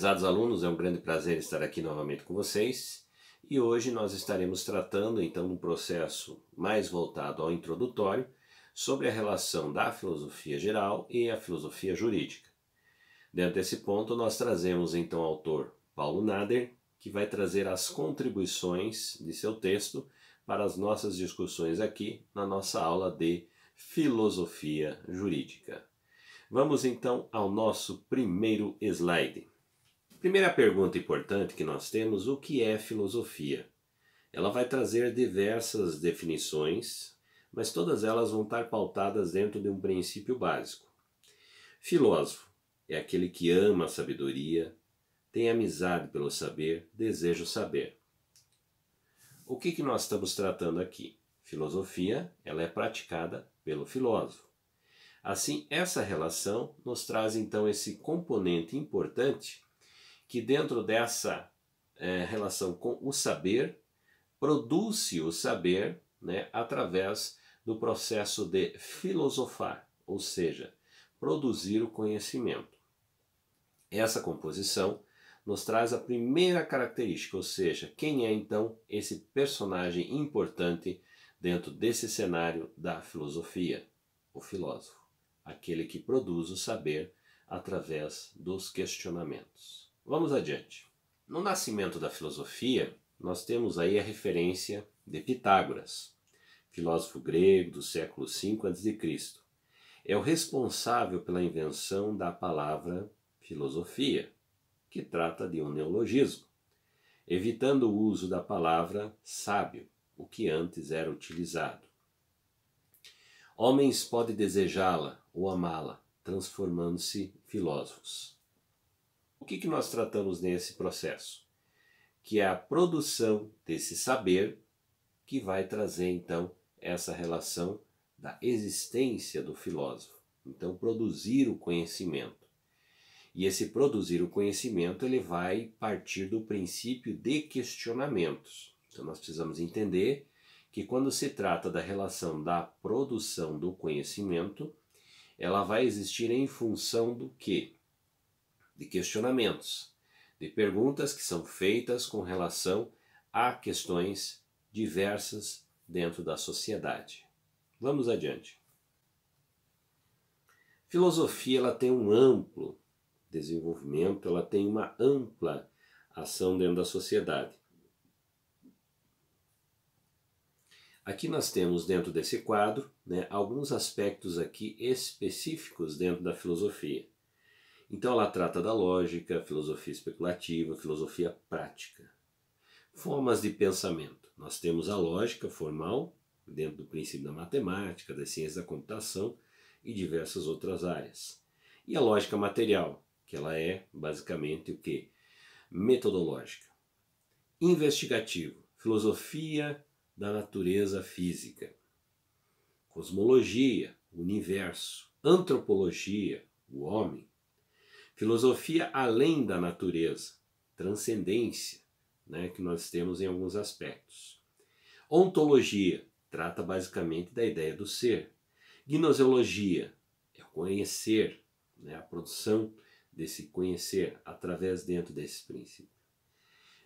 Prezados alunos, é um grande prazer estar aqui novamente com vocês e hoje nós estaremos tratando então de um processo mais voltado ao introdutório sobre a relação da filosofia geral e a filosofia jurídica. Dentro desse ponto nós trazemos então o autor Paulo Nader, que vai trazer as contribuições de seu texto para as nossas discussões aqui na nossa aula de filosofia jurídica. Vamos então ao nosso primeiro slide. Primeira pergunta importante que nós temos: o que é filosofia? Ela vai trazer diversas definições, mas todas elas vão estar pautadas dentro de um princípio básico. Filósofo é aquele que ama a sabedoria, tem amizade pelo saber, deseja o saber. O que nós estamos tratando aqui? Filosofia, ela é praticada pelo filósofo. Assim, essa relação nos traz então esse componente importante que dentro dessa relação com o saber, produz-se o saber através do processo de filosofar, ou seja, produzir o conhecimento. Essa composição nos traz a primeira característica, ou seja, quem é então esse personagem importante dentro desse cenário da filosofia? O filósofo, aquele que produz o saber através dos questionamentos. Vamos adiante. No nascimento da filosofia, nós temos aí a referência de Pitágoras, filósofo grego do século V a.C. É o responsável pela invenção da palavra filosofia, que trata de um neologismo, evitando o uso da palavra sábio, o que antes era utilizado. Homens podem desejá-la ou amá-la, transformando-se filósofos. O que nós tratamos nesse processo? Que é a produção desse saber que vai trazer então essa relação da existência do filósofo. Então, produzir o conhecimento. E esse produzir o conhecimento, ele vai partir do princípio de questionamentos. Então nós precisamos entender que quando se trata da relação da produção do conhecimento, ela vai existir em função do quê? De questionamentos, de perguntas que são feitas com relação a questões diversas dentro da sociedade. Vamos adiante. Filosofia, ela tem um amplo desenvolvimento, ela tem uma ampla ação dentro da sociedade. Aqui nós temos dentro desse quadro alguns aspectos aqui específicos dentro da filosofia. Então ela trata da lógica, filosofia especulativa, filosofia prática. Formas de pensamento. Nós temos a lógica formal, dentro do princípio da matemática, das ciências da computação e diversas outras áreas. E a lógica material, que ela é basicamente o quê? Metodológica. Investigativo, filosofia da natureza física. Cosmologia, o universo. Antropologia, o homem. Filosofia além da natureza, transcendência, que nós temos em alguns aspectos. Ontologia, trata basicamente da ideia do ser. Gnoseologia, é o conhecer, a produção desse conhecer através dentro desse princípio.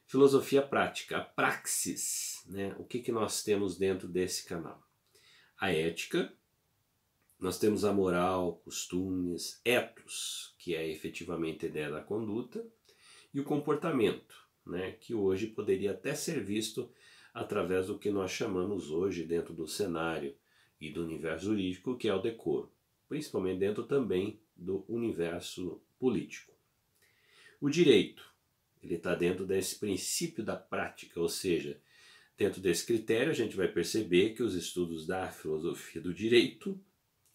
Filosofia prática, a praxis, o que nós temos dentro desse canal? A ética, nós temos a moral, costumes, ethos, que é efetivamente a ideia da conduta, e o comportamento, que hoje poderia até ser visto através do que nós chamamos hoje dentro do cenário e do universo jurídico, que é o decoro, principalmente dentro também do universo político. O direito, ele está dentro desse princípio da prática, ou seja, dentro desse critério a gente vai perceber que os estudos da filosofia do direito,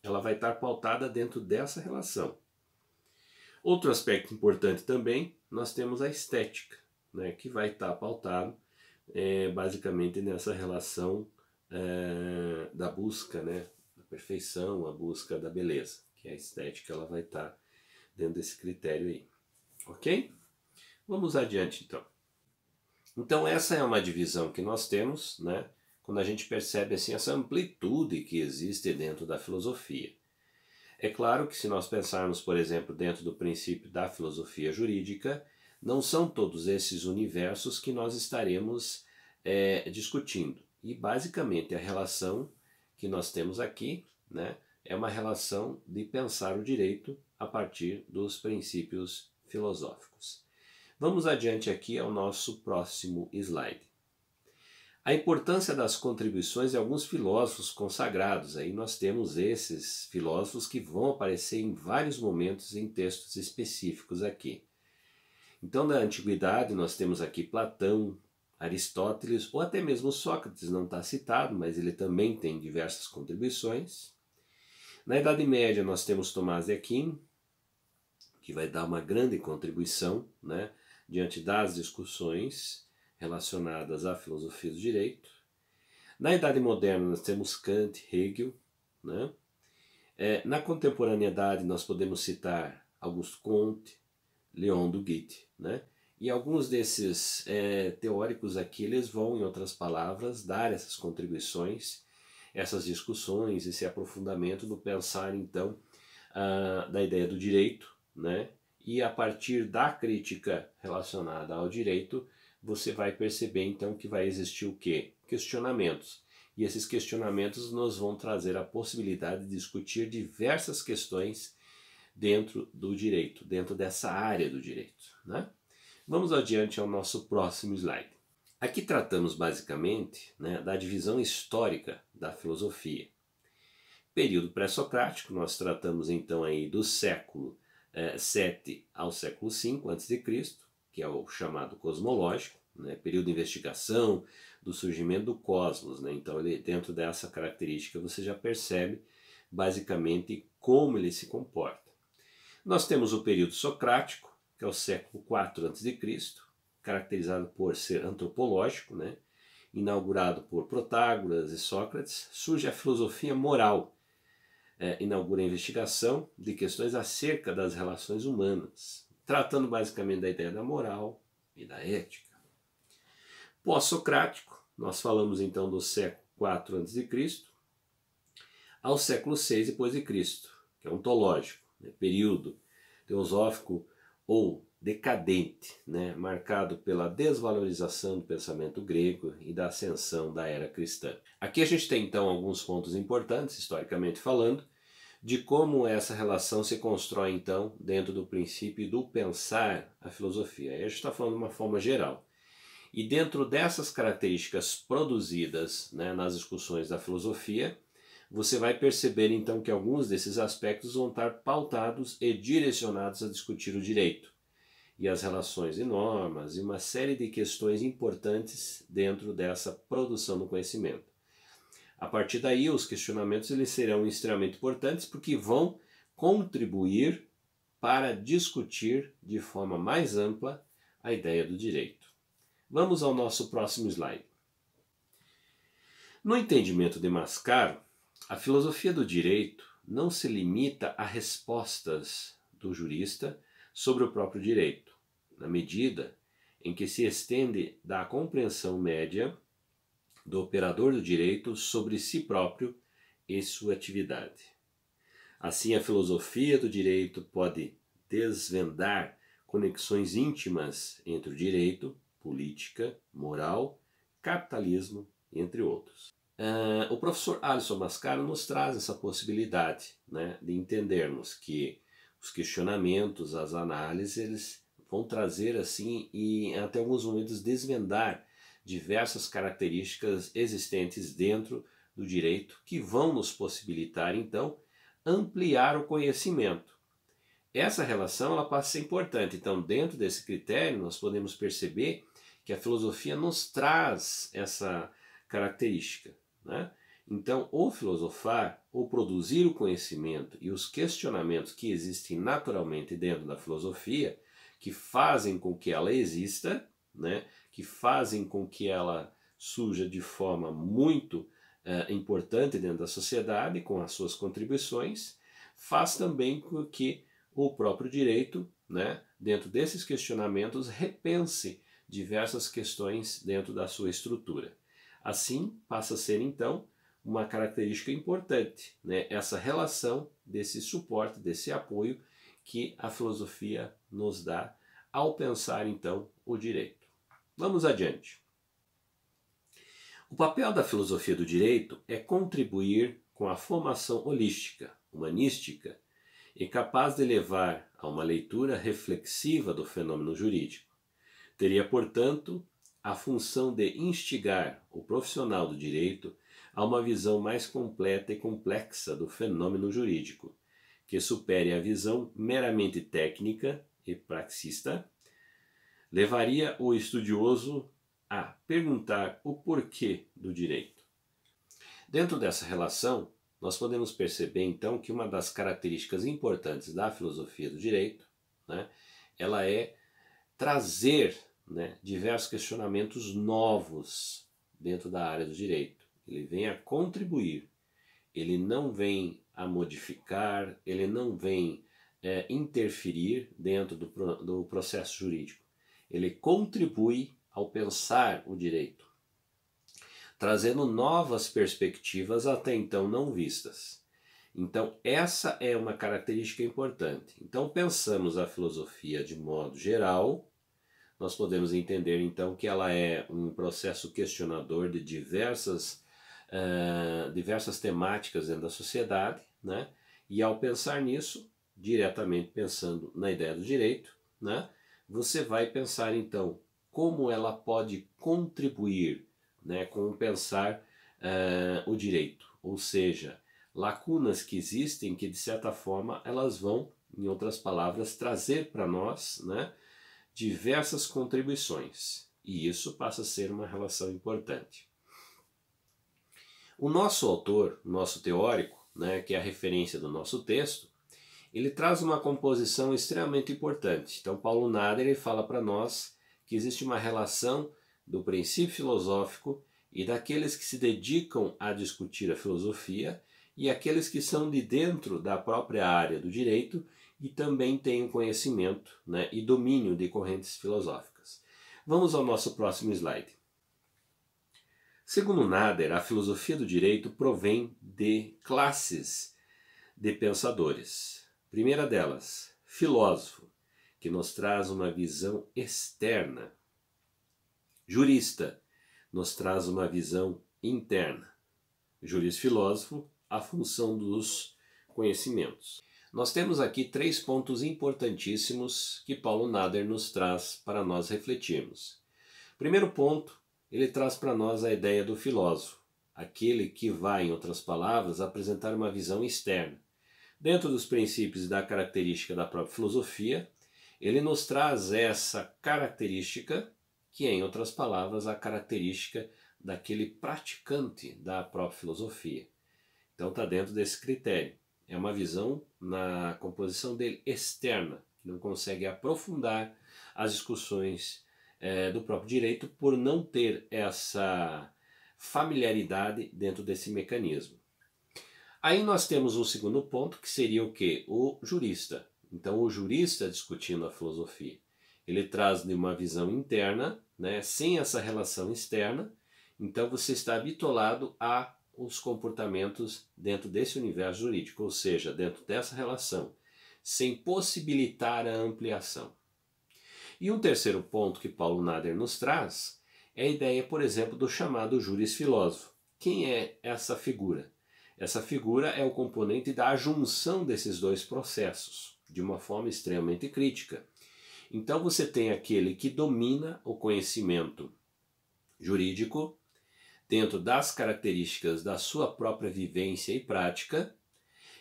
ela vai estar pautada dentro dessa relação. Outro aspecto importante também, nós temos a estética, que vai estar pautado basicamente nessa relação da busca da perfeição, a busca da beleza, que a estética ela vai estar dentro desse critério aí. Ok? Vamos adiante então. Então essa é uma divisão que nós temos, quando a gente percebe assim, essa amplitude que existe dentro da filosofia. É claro que se nós pensarmos, por exemplo, dentro do princípio da filosofia jurídica, Não são todos esses universos que nós estaremos discutindo. E basicamente a relação que nós temos aqui, né, é uma relação de pensar o direito a partir dos princípios filosóficos. Vamos adiante aqui ao nosso próximo slide. A importância das contribuições de alguns filósofos consagrados. Aí nós temos esses filósofos que vão aparecer em vários momentos em textos específicos aqui. Então, da antiguidade, nós temos aqui Platão, Aristóteles, ou até mesmo Sócrates, não está citado, mas ele também tem diversas contribuições. Na Idade Média, nós temos Tomás de Aquino, que vai dar uma grande contribuição, né, diante das discussões relacionadas à filosofia do direito. Na Idade Moderna nós temos Kant, Hegel, né? Na contemporaneidade nós podemos citar Auguste Comte, Leon Duguit, né? E alguns desses teóricos aqui, eles vão, em outras palavras, dar essas contribuições, essas discussões, esse aprofundamento do pensar, então, da ideia do direito, né? E a partir da crítica relacionada ao direito, você vai perceber então que vai existir o quê? Questionamentos. E esses questionamentos nos vão trazer a possibilidade de discutir diversas questões dentro do direito, dentro dessa área do direito, né? Vamos adiante ao nosso próximo slide. Aqui tratamos basicamente, né, da divisão histórica da filosofia. Período pré-socrático, nós tratamos então aí do século 7 ao século 5 a.C., que é o chamado cosmológico, né, período de investigação do surgimento do cosmos, né? Então, dentro dessa característica, você já percebe basicamente como ele se comporta. Nós temos o período socrático, que é o século 4 a.C., caracterizado por ser antropológico, né? Inaugurado por Protágoras e Sócrates. Surge a filosofia moral, inaugura a investigação de questões acerca das relações humanas, tratando basicamente da ideia da moral e da ética. Pós-socrático, nós falamos então do século 4 a.C. ao século 6 depois de Cristo, que é ontológico, né, período teosófico ou decadente, né, marcado pela desvalorização do pensamento grego e da ascensão da era cristã. Aqui a gente tem então alguns pontos importantes, historicamente falando, de como essa relação se constrói então dentro do princípio do pensar a filosofia. Aí a gente está falando de uma forma geral. E dentro dessas características produzidas, né, nas discussões da filosofia, você vai perceber então que alguns desses aspectos vão estar pautados e direcionados a discutir o direito e as relações de normas e uma série de questões importantes dentro dessa produção do conhecimento. A partir daí, os questionamentos eles serão extremamente importantes porque vão contribuir para discutir de forma mais ampla a ideia do direito. Vamos ao nosso próximo slide. No entendimento de Mascaro, a filosofia do direito não se limita a respostas do jurista sobre o próprio direito, na medida em que se estende da compreensão média do operador do direito sobre si próprio e sua atividade. Assim, a filosofia do direito pode desvendar conexões íntimas entre o direito, política, moral, capitalismo, entre outros. O professor Alisson Mascaro nos traz essa possibilidade, né, de entendermos que os questionamentos, as análises, eles vão trazer assim e até alguns momentos desvendar diversas características existentes dentro do direito que vão nos possibilitar então ampliar o conhecimento. Essa relação ela passa a ser importante, então dentro desse critério nós podemos perceber que a filosofia nos traz essa característica, né? Então o filosofar, o produzir o conhecimento e os questionamentos que existem naturalmente dentro da filosofia, que fazem com que ela exista, né? Que fazem com que ela surja de forma muito importante dentro da sociedade, com as suas contribuições, faz também com que o próprio direito, né, dentro desses questionamentos, repense diversas questões dentro da sua estrutura. Assim, passa a ser, então, uma característica importante, né, essa relação desse suporte, desse apoio que a filosofia nos dá ao pensar então o direito. Vamos adiante. O papel da filosofia do direito é contribuir com a formação holística, humanística e capaz de levar a uma leitura reflexiva do fenômeno jurídico. Teria, portanto, a função de instigar o profissional do direito a uma visão mais completa e complexa do fenômeno jurídico, que supere a visão meramente técnica e praxista, levaria o estudioso a perguntar o porquê do direito. Dentro dessa relação, nós podemos perceber então que uma das características importantes da filosofia do direito, né, ela é trazer, né, diversos questionamentos novos dentro da área do direito. Ele vem a contribuir, ele não vem a modificar, ele não vem interferir dentro do processo jurídico. Ele contribui ao pensar o direito, trazendo novas perspectivas até então não vistas. Então essa é uma característica importante. Então pensamos a filosofia de modo geral, nós podemos entender então que ela é um processo questionador de diversas temáticas dentro da sociedade, né? E ao pensar nisso, diretamente pensando na ideia do direito, né, você vai pensar então como ela pode contribuir, né, com pensar o direito, ou seja, lacunas que existem que de certa forma elas vão, em outras palavras, trazer para nós, né, diversas contribuições, e isso passa a ser uma relação importante. O nosso autor, o nosso teórico, né, que é a referência do nosso texto, ele traz uma composição extremamente importante. Então Paulo Nader ele fala para nós que existe uma relação do princípio filosófico e daqueles que se dedicam a discutir a filosofia e aqueles que são de dentro da própria área do direito e também têm um conhecimento, né, e domínio de correntes filosóficas. Vamos ao nosso próximo slide. Segundo Nader, a filosofia do direito provém de classes de pensadores. Primeira delas, filósofo, que nos traz uma visão externa. Jurista, nos traz uma visão interna. Jurista-filósofo, a função dos conhecimentos. Nós temos aqui 3 pontos importantíssimos que Paulo Nader nos traz para nós refletirmos. Primeiro ponto, ele traz para nós a ideia do filósofo, aquele que vai, em outras palavras, apresentar uma visão externa. Dentro dos princípios e da característica da própria filosofia, ele nos traz essa característica, que é, em outras palavras, a característica daquele praticante da própria filosofia. Então está dentro desse critério. É uma visão, na composição dele, externa, que não consegue aprofundar as discussões do próprio direito por não ter essa familiaridade dentro desse mecanismo. Aí nós temos um segundo ponto, que seria o quê? O jurista. Então o jurista discutindo a filosofia, ele traz de uma visão interna, né, sem essa relação externa, então você está habituado a os comportamentos dentro desse universo jurídico, ou seja, dentro dessa relação, sem possibilitar a ampliação. E um terceiro ponto que Paulo Nader nos traz é a ideia, por exemplo, do chamado juris-filósofo. Quem é essa figura? Essa figura é o componente da junção desses dois processos, de uma forma extremamente crítica. Então você tem aquele que domina o conhecimento jurídico, dentro das características da sua própria vivência e prática,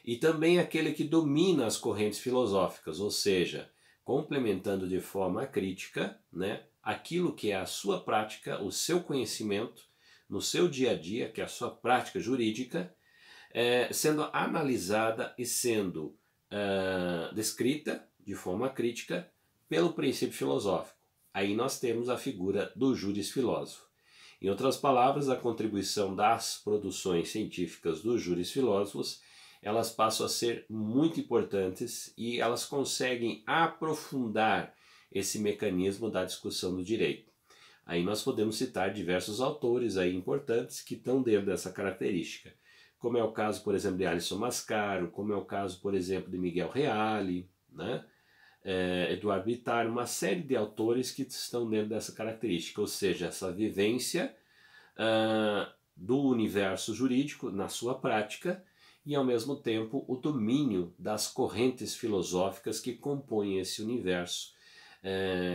e também aquele que domina as correntes filosóficas, ou seja, complementando de forma crítica, né, aquilo que é a sua prática, o seu conhecimento no seu dia a dia, que é a sua prática jurídica, sendo analisada e sendo descrita de forma crítica pelo princípio filosófico. Aí nós temos a figura do juris-filósofo. Em outras palavras, a contribuição das produções científicas dos juris-filósofos, elas passam a ser muito importantes e elas conseguem aprofundar esse mecanismo da discussão do direito. Aí nós podemos citar diversos autores aí importantes que estão dentro dessa característica, como é o caso, por exemplo, de Alisson Mascaro, como é o caso, por exemplo, de Miguel Reale, né? Eduardo Bittar, uma série de autores que estão dentro dessa característica, ou seja, essa vivência do universo jurídico na sua prática e, ao mesmo tempo, o domínio das correntes filosóficas que compõem esse universo,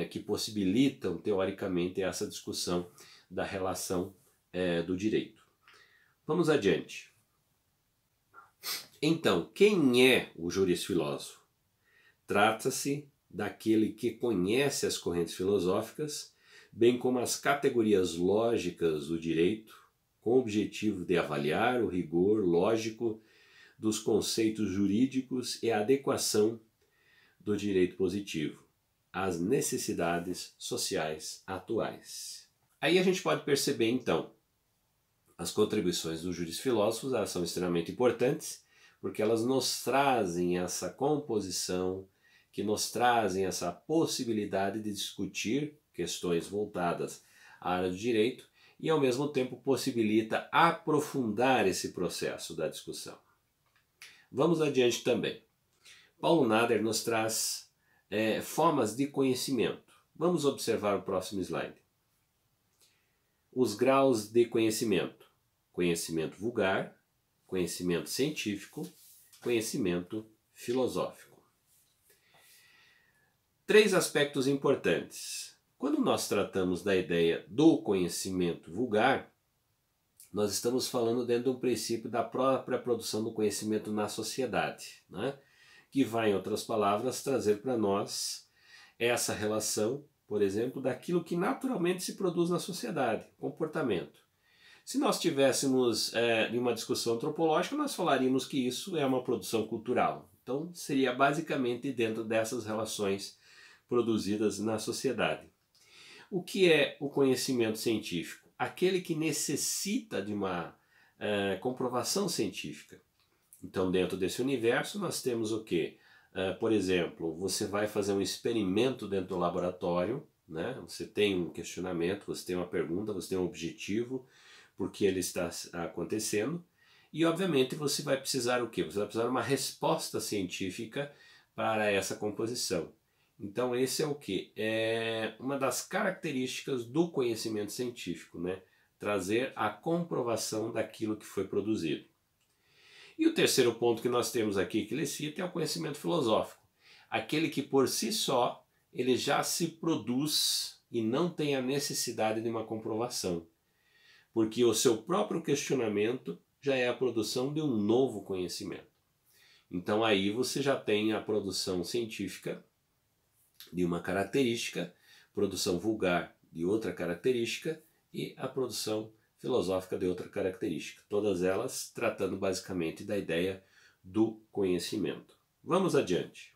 que possibilitam, teoricamente, essa discussão da relação do direito. Vamos adiante. Então, quem é o jurisfilósofo? Trata-se daquele que conhece as correntes filosóficas, bem como as categorias lógicas do direito, com o objetivo de avaliar o rigor lógico dos conceitos jurídicos e a adequação do direito positivo às necessidades sociais atuais. Aí a gente pode perceber, então, as contribuições dos jurisfilósofos, elas são extremamente importantes, porque elas nos trazem essa composição, que nos trazem essa possibilidade de discutir questões voltadas à área do direito e, ao mesmo tempo, possibilita aprofundar esse processo da discussão. Vamos adiante também. Paulo Nader nos traz formas de conhecimento. Vamos observar o próximo slide. Os graus de conhecimento. Conhecimento vulgar, conhecimento científico, conhecimento filosófico. 3 aspectos importantes. Quando nós tratamos da ideia do conhecimento vulgar, nós estamos falando dentro de um princípio da própria produção do conhecimento na sociedade, né? Que vai, em outras palavras, trazer para nós essa relação, por exemplo, daquilo que naturalmente se produz na sociedade, comportamento. Se nós tivéssemos em uma discussão antropológica, nós falaríamos que isso é uma produção cultural. Então, seria basicamente dentro dessas relações produzidas na sociedade. O que é o conhecimento científico? Aquele que necessita de uma comprovação científica. Então, dentro desse universo, nós temos o quê? Por exemplo, você vai fazer um experimento dentro do laboratório, né? Você tem um questionamento, você tem uma pergunta, você tem um objetivo, por que ele está acontecendo, e obviamente você vai precisar o quê? Você vai precisar de uma resposta científica para essa composição. Então esse é o quê? É uma das características do conhecimento científico, né? Trazer a comprovação daquilo que foi produzido. E o terceiro ponto que nós temos aqui que ele cita é o conhecimento filosófico. Aquele que por si só ele já se produz e não tem a necessidade de uma comprovação. Porque o seu próprio questionamento já é a produção de um novo conhecimento. Então aí você já tem a produção científica de uma característica, produção vulgar de outra característica e a produção filosófica de outra característica. Todas elas tratando basicamente da ideia do conhecimento. Vamos adiante.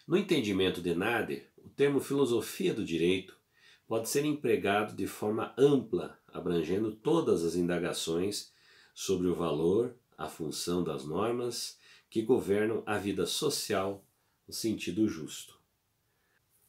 No entendimento de Nader, o termo filosofia do direito pode ser empregado de forma ampla, abrangendo todas as indagações sobre o valor, a função das normas que governam a vida social no sentido justo.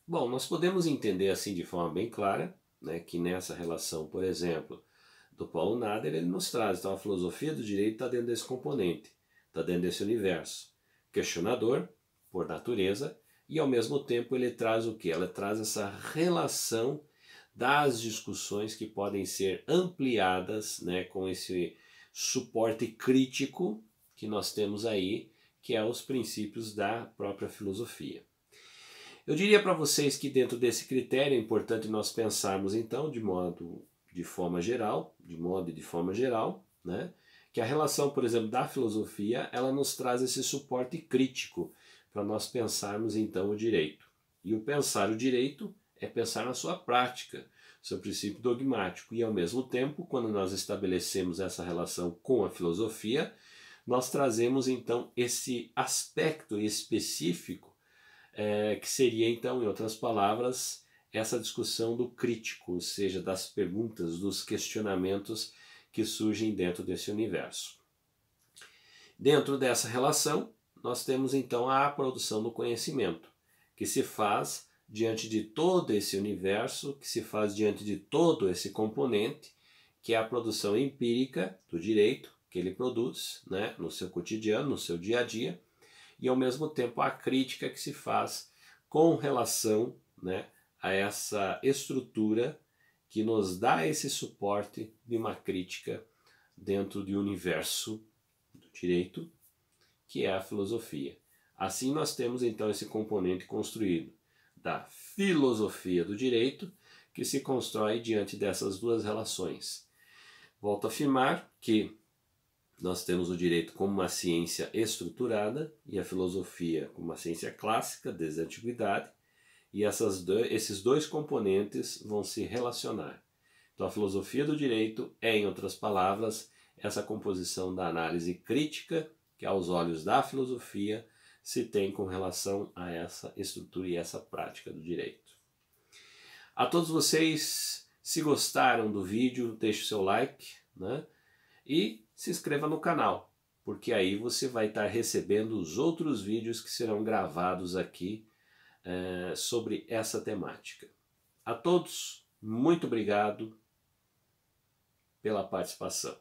Bom, nós podemos entender assim de forma bem clara, né, que nessa relação, por exemplo, do Paulo Nader, ele nos traz, então a filosofia do direito está dentro desse componente, está dentro desse universo. Questionador, por natureza, e ao mesmo tempo ele traz o quê? Ela traz essa relação das discussões que podem ser ampliadas, né, com esse suporte crítico que nós temos aí, que é os princípios da própria filosofia. Eu diria para vocês que dentro desse critério é importante nós pensarmos então de forma geral, né, que a relação, por exemplo, da filosofia, ela nos traz esse suporte crítico para nós pensarmos então o direito. E o pensar o direito é pensar na sua prática, seu princípio dogmático. E ao mesmo tempo, quando nós estabelecemos essa relação com a filosofia, nós trazemos então esse aspecto específico, que seria então, em outras palavras, essa discussão do crítico, ou seja, das perguntas, dos questionamentos que surgem dentro desse universo. Dentro dessa relação, nós temos então a produção do conhecimento, que se faz diante de todo esse universo, que se faz diante de todo esse componente, que é a produção empírica do direito, que ele produz, né, no seu cotidiano, no seu dia a dia, e ao mesmo tempo a crítica que se faz com relação, né, a essa estrutura que nos dá esse suporte de uma crítica dentro do universo do direito, que é a filosofia. Assim nós temos então esse componente construído da filosofia do direito, que se constrói diante dessas duas relações. Volto a afirmar que nós temos o direito como uma ciência estruturada e a filosofia como uma ciência clássica desde a antiguidade, e esses dois componentes vão se relacionar. Então a filosofia do direito é, em outras palavras, essa composição da análise crítica que aos olhos da filosofia se tem com relação a essa estrutura e essa prática do direito. A todos vocês, se gostaram do vídeo, deixe o seu like, né? E se inscreva no canal, porque aí você vai estar recebendo os outros vídeos que serão gravados aqui sobre essa temática. A todos, muito obrigado pela participação.